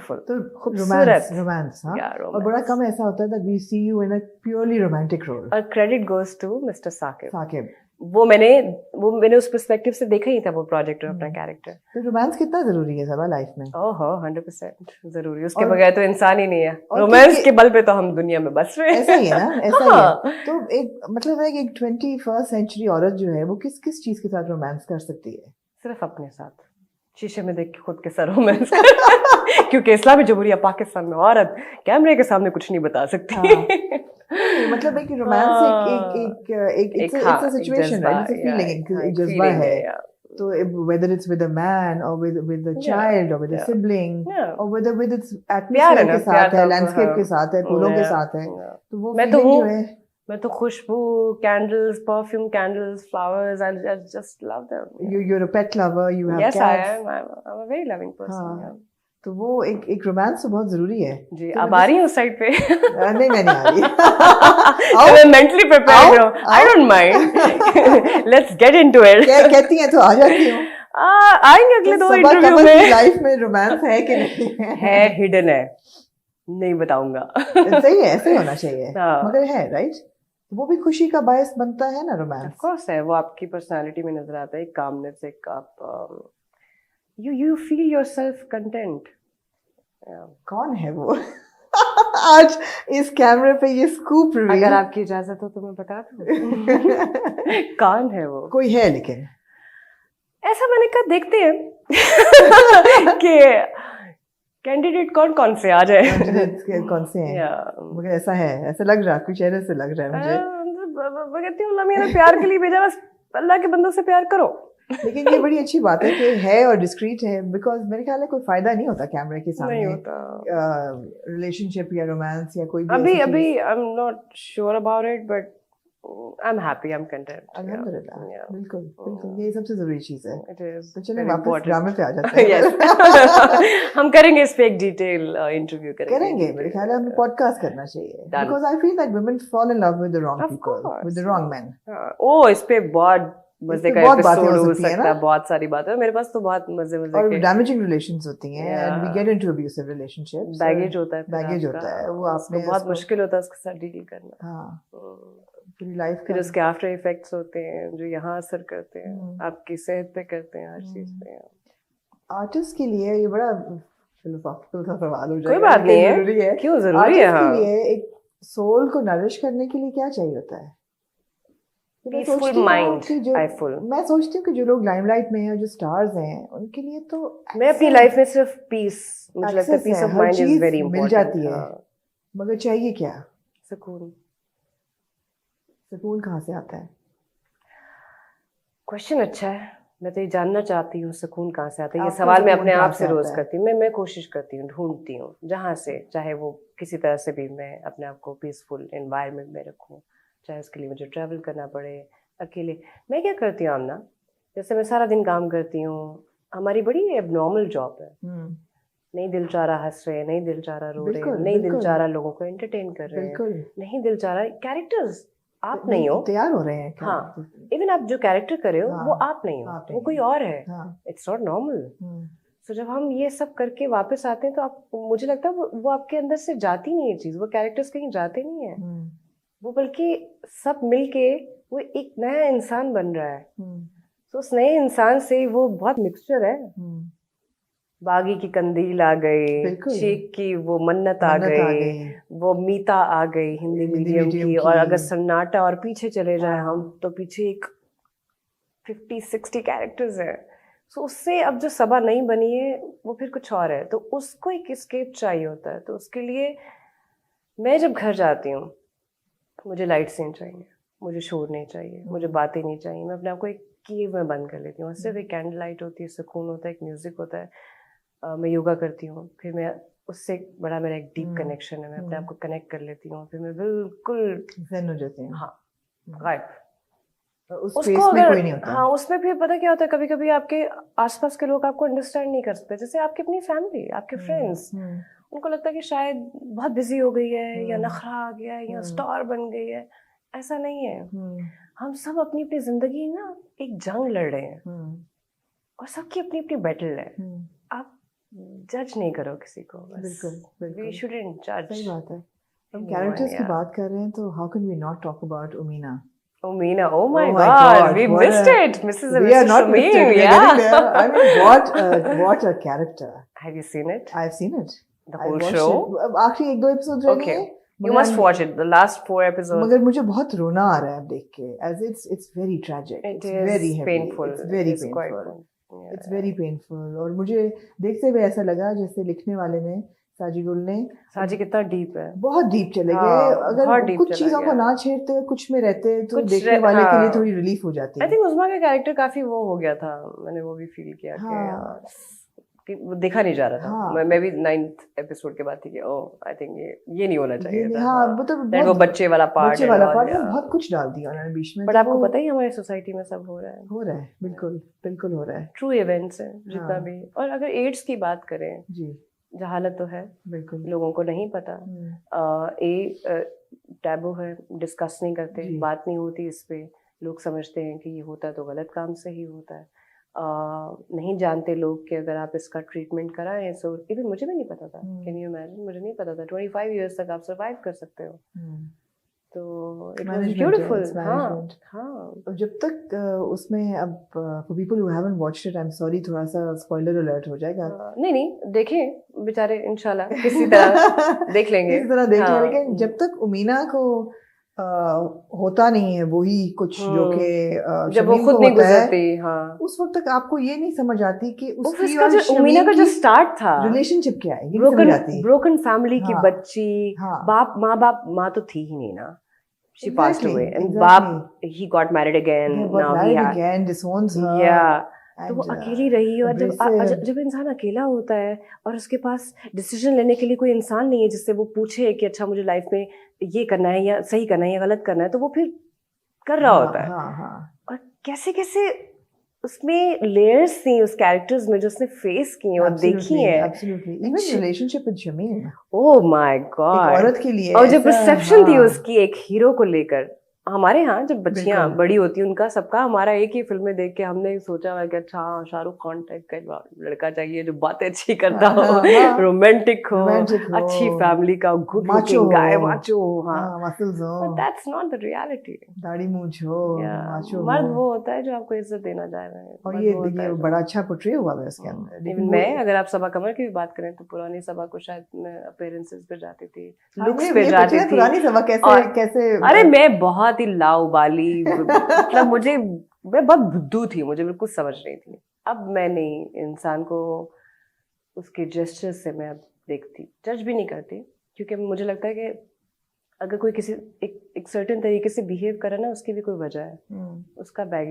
Beautiful, तो खूबसूरत romance हाँ, Yeah, और बड़ा कम ऐसा होता है that we see you in a purely romantic role. और credit goes to mister Saqib. Saqib, वो मैंने उस पर्सपेक्टिव से देखा ही था वो प्रोजेक्ट और अपना कैरेक्टर। तो रोमांस कितना जरूरी है सबा लाइफ में? ओहो 100% जरूरी, उसके और- बगैर तो इंसान ही नहीं है। और रोमांस किसके- के बल पे तो हम दुनिया में बस रहे हैं। ऐसा ही है ना, ऐसा ही हाँ। है। तो एक मतलब है कि एक 21st सेंचुरी औरत जो है वो किस किस चीज के साथ रोमांस कर सकती है? सिर्फ अपने साथ, शीशे में देख के खुद के साथ रोमांस क्योंकि इस्लामी जमहूरिया पाकिस्तान में औरत कैमरे के सामने कुछ नहीं बता सकती। नहीं, मतलब एक रोमांस एक it's a situation right, it's a feeling, एक जज्बा है। तो whether it's with a man or with a child or with a sibling or whether with its atmosphere के साथ है, लैंडस्केप के साथ है, फूलों के साथ है, तो वो फीलिंग जो है। मैं तो खुशबू, candles, perfume candles, flowers, I just love them. You're a pet lover, you have Yes, cats. I am. I'm a very loving person. हाँ, Yeah. तो वो एक रोमांस तो बहुत जरूरी है जी। तो अब आ रही हूँ उस साइड पे? नहीं, मैं नहीं आ रही। मैं मेंटली प्रिपेयर्ड हूँ। I don't mind. Let's get into it. कहती हैं तो आ जाती हूँ। आएंगे अगले 2 इंटरव्यू में। लाइफ में रोमांस है कि नहीं है, हिडन है, नहीं बताऊंगा। सही है, ऐसे ही होना चाहिए, हाँ। मगर है राइट, वो भी खुशी का बायस बनता है ना रोमांस। ऑफ कोर्स है, वो आपकी पर्सनालिटी में नजर आता है, एक कामनेस, एक आप you feel yourself content. कौन है वो? आज इस कैमरे पे ये स्कूप रिवील, अगर आपकी इजाजत हो तो मैं बता दूं। कौन है वो? कोई है, लेकिन ऐसा मैंने कहा देखते हैं कि कैंडिडेट कौन कौन से आ जाए। कौन से हैं? मगर ऐसा है, ऐसा लग रहा है, कुछ चेहरे से लग रहा है मुझे। मैं कहती हूँ अल्लाह मेरा प्यार के लिए भेजा, बस अल्लाह के बंदों से प्यार करो। लेकिन ये बड़ी अच्छी बात है कि है और डिस्क्रीट है, बिकॉज मेरे ख्याल है कोई फायदा नहीं होता कैमरे के सामने, नहीं होता रिलेशनशिप या रोमांस या कोई भी अभी I am not sure about it, but I am happy, I am content. अल्हम्दुलिल्लाह, बिल्कुल बिल्कुल, ये सबसे जरूरी चीज है। It is. तो चलिए वापस ड्रामे पे आ जाते हैं। यस, हम करेंगे इस पे एक डिटेल इंटरव्यू करेंगे, मेरे ख्याल है हमें पॉडकास्ट करना चाहिए, because I feel that women fall in love with the wrong people, with the wrong man. ओ, इस पे बहुत मजे का बहुत बातें एपिसोड हो हो सकती है सकता ना? है, बहुत सारी बातें। मेरे पास तो बहुत मजे और के डैमेजिंग रिलेशंस होती हैं, and we get into abusive relationships, baggage होता है, बैगेज होता है, वो आपने बहुत मुश्किल होता है उसके साथ डील करना। हाँ, पूरी लाइफ फिर उसके आफ्टर इफेक्ट्स होते हैं जो यहाँ असर करते हैं, आपकी सेहत पे करते हैं, हर चीज पे। आर्टिस्ट के लिए ये बड़ा फिलोसॉफिकल सा सवाल हो जाएगा। कोई बात नहीं है, जरूरी है, क्यों जरूरी है? आर्टिस्ट के लिए एक सोल को नरिश करने के लिए क्या चाहिए होता है? पीसफुल माइंड, मैं सोचती हूँ कि जो लोग लाइमलाइट में हैं, जो स्टार्स हैं, उनके लिए तो मैं अपनी लाइफ में सिर्फ पीस, मुझे लगता है peace of mind is very important. मिल जाती है, मगर चाहिए क्या? सुकून। सुकून कहाँ से आता है? क्वेश्चन अच्छा है, मैं तो ये जानना चाहती हूँ सुकून कहाँ से आता है। ये सवाल मैं अपने आप से रोज करती हूँ। मैं कोशिश करती हूँ, ढूंढती हूँ जहाँ से, चाहे वो किसी तरह से भी मैं अपने आप को पीसफुल एनवायरनमेंट में रखूँ, चाहे उसके लिए मुझे ट्रैवल करना पड़े अकेले। मैं क्या करती हूँ आमना, जैसे मैं सारा दिन काम करती हूँ, हमारी बड़ी एबनॉर्मल जॉब है, नहीं दिल चाह रहा हंस रहे, नहीं दिल चाह रहा रो रहे, नहीं दिल चाह रहा लोगों को एंटरटेन कर रहे हैं, नहीं दिल चाह रहा कैरेक्टर्स आप नहीं हो, तैयार हो रहे हैं। हाँ, इवन आप जो कैरेक्टर कर रहे हो वो आप नहीं हो, वो कोई और है। It's not normal. तो जब हम ये सब करके वापस आते हैं तो आप, मुझे लगता है वो आपके अंदर से जाती नहीं है चीज, वो कैरेक्टर्स कहीं जाते नहीं है, वो बल्कि सब मिलके वो एक नया इंसान बन रहा है। तो उस नए इंसान से वो बहुत मिक्सचर है। बागी की कंदील आ गई, शेख की वो मन्नत आ गई, वो मीता आ गई हिंदी मीडियम की, और अगर सन्नाटा और पीछे चले जाए हम तो पीछे एक 50-60 कैरेक्टर्स हैं। सो उससे अब जो सबा नहीं बनी है वो फिर कुछ और है, तो उसको एक एस्केप चाहिए होता है। तो उसके लिए मैं जब घर जाती हूँ, मुझे लाइट सीन चाहिए, मुझे शोर नहीं चाहिए, मुझे बातें नहीं चाहिए, मैं अपने आप को एक कीव में बंद कर लेती हूँ। सिर्फ एक कैंडल लाइट होती है, सुकून होता है, एक म्यूजिक होता है, मैं योगा करती हूँ, फिर मैं उससे बड़ा मेरा एक डीप कनेक्शन है, मैं अपने आप को कनेक्ट कर लेती हूँ, फिर मैं बिल्कुल ज़ेन हो जाती हूँ। हाँ, गायब। उसको अगर कोई नहीं होता। हाँ, उसमें फिर पता क्या होता है, कभी कभी आपके आसपास के लोग आपको अंडरस्टैंड नहीं कर सकते, जैसे आपकी अपनी फैमिली, आपके फ्रेंड्स, उनको लगता है कि शायद बहुत बिजी हो गई है, या नखरा आ गया है, या स्टार बन गई है। ऐसा नहीं है, हम सब अपनी अपनी जिंदगी ना एक जंग लड़ रहे हैं, और सबकी अपनी अपनी बैटल है। आप जज नहीं करो किसी को, बिल्कुल वी शुडंट जज। सही बात है। हम कैरेक्टर्स की बात कर रहे हैं तो how can we not talk about Umina? Umina, oh my God, we missed it, Mrs. and We are Mr. not missed it. We are getting there. I mean, what a character. Have you seen it? I've seen it. The whole show? आखिरी 1-2 episode रह गए। You must watch it. The last 4 episodes. मगर मुझे बहुत रोना आ रहा है अब देख के, as it's very tragic. It is very painful. It's very painful. It's very painful. और मुझे देखते हुए ऐसा लगा जैसे लिखने वाले ने, साजी गुल ने, साजी कितना डीप है, बहुत डीप चले गए। अगर कुछ चीजों को ना छेड़ते, कुछ में रहते तो देखने वाले के लिए थोड़ी रिलीफ हो जाती है। I think उस्मा का कैरेक्टर काफी वो हो गया था, मैंने वो भी फील किया कि वो देखा नहीं जा रहा था। मैं भी 9th एपिसोड के बाद थी कि ओह आई थिंक ये नहीं होना चाहिए था। हाँ, वो बच्चे वाला पार्ट बहुत कुछ डाल दिया उन्होंने बीच में। बट आपको पता ही हमारी सोसाइटी में सब हो रहा है। बिल्कुल हो रहा है। ट्रू इवेंट्स है जितना भी। और अगर एड्स की बात करें जी, जहालत तो है, बिल्कुल लोगों को नहीं पता, टैबू है, डिस्कस नहीं करते, बात नहीं होती इस पे, लोग समझते हैं कि ये होता है तो गलत काम से ही होता है। नहीं जानते लोग कि अगर आप इसका ट्रीटमेंट कराएं, सो इवन मुझे भी नहीं पता था, कैन यू इमेजिन, मुझे नहीं पता था 25 इयर्स तक आप सर्वाइव कर सकते हो। तो इट वाज ब्यूटीफुल। हाँ, जब तक उसमें, अब for people who haven't watched it, I am sorry, थोड़ा सा स्पॉइलर अलर्ट हो जाएगा। नहीं देखें बेचारे, इंशाल्लाह किसी तरह देख लेंगे, लेकिन जब तक उमीना को होता नहीं है वही कुछ जो कि जब वो खुद नहीं गुजरती, उस वक्त तक आपको ये नहीं समझ आती कि उसकी और उमीना का जो स्टार्ट था, रिलेशनशिप क्या है, ब्रोकन फैमिली की बच्ची, माँ तो थी ही नहीं ना, she passed away and बाप he got married again, disowns her. Yeah, तो वो अकेली रही। और जब इंसान अकेला होता है और उसके पास डिसीजन लेने के लिए कोई इंसान नहीं है जिससे वो पूछे कि अच्छा मुझे लाइफ में ये करना है या सही करना है या गलत करना है, तो वो फिर कर रहा होता है। और कैसे कैसे उसमें लेयर्स थी उस कैरेक्टर्स में जो उसने फेस की और देखी है। Even relationship with Shamim, oh my God, औरत के लिए, और जो परसेप्शन थी उसकी एक हीरो को लेकर। हमारे यहाँ जब बच्चियां बड़ी होती हैं, उनका सबका हमारा एक ही फिल्म में देख के हमने सोचा हुआ कि अच्छा शाहरुख खान टाइप का लड़का चाहिए जो बातें अच्छी करता हो, रोमांटिक हो, अच्छी फैमिली का, good looking guy, macho. That's not the reality. दाढ़ी मूंछ हो, माचो। मर्द वो होता है जो आपको इज्जत देना चाह रहा है। और ये बड़ा अच्छा पोर्ट्रे हुआ है उसके अंदर। मैं अगर आप सबा कमर की भी बात करें तो पुरानी सबा को शायद मैं अपीयरेंसेस पे जाती थी, लुक्स पे जाती थी। पुरानी सबा कैसे? अरे मैं बहुत ही लाउबाली, मतलब मैं बहुत बुद्धू थी, मुझे बिल्कुल समझ नहीं थी। अब मैं नहीं, इंसान को उसके जेस्चर से मैं अब देखती, जज भी नहीं करती, क्योंकि मुझे लगता है कि अगर कोई किसी एक सर्टेन तरीके से बिहेव करे ना, उसकी भी कोई वजह है, उसका बैग